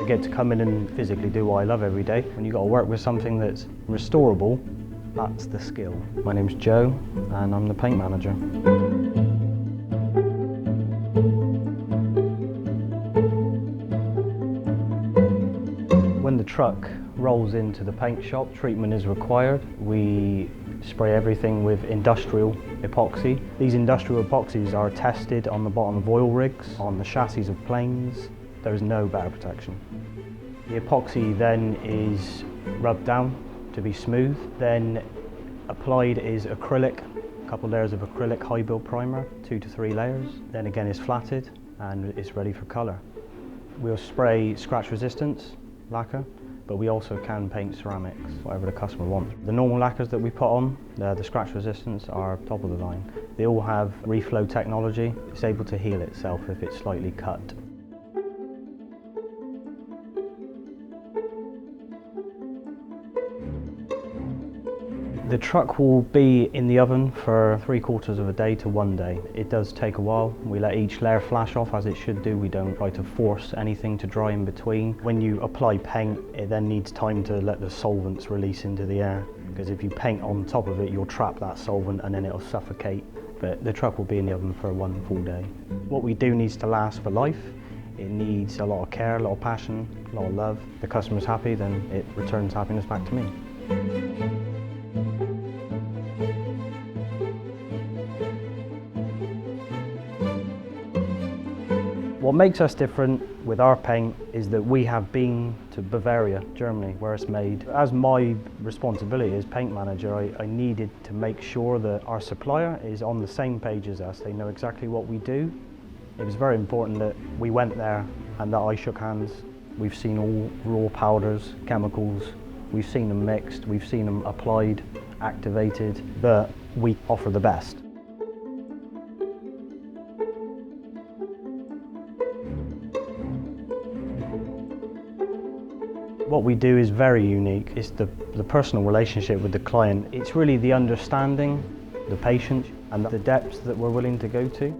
get to come in and physically do what I love every day. When you've got to work with something that's restorable, that's the skill. My name's Joe, and I'm the paint manager. When the truck rolls into the paint shop, treatment is required. We spray everything with industrial epoxy. These industrial epoxies are tested on the bottom of oil rigs, on the chassis of planes. There is no better protection. The epoxy then is rubbed down to be smooth. Then applied is acrylic, a couple layers of acrylic high build primer, 2 to 3 layers. Then again is flatted and it's ready for colour. We'll spray scratch resistance lacquer, but we also can paint ceramics, whatever the customer wants. The normal lacquers that we put on, the scratch resistance, are top of the line. They all have reflow technology. It's able to heal itself if it's slightly cut. The truck will be in the oven for 3/4 of a day to 1 day. It does take a while. We let each layer flash off as it should do. We don't try to force anything to dry in between. When you apply paint, it then needs time to let the solvents release into the air, because if you paint on top of it, you'll trap that solvent and then it'll suffocate. But the truck will be in the oven for 1 full day. What we do needs to last for life. It needs a lot of care, a lot of passion, a lot of love. If the customer's happy, then it returns happiness back to me. What makes us different with our paint is that we have been to Bavaria, Germany, where it's made. As my responsibility as paint manager, I needed to make sure that our supplier is on the same page as us. They know exactly what we do. It was very important that we went there and that I shook hands. We've seen all raw powders, chemicals. We've seen them mixed, we've seen them applied, activated, but we offer the best. What we do is very unique. It's the personal relationship with the client. It's really the understanding, the patience, and the depths that we're willing to go to.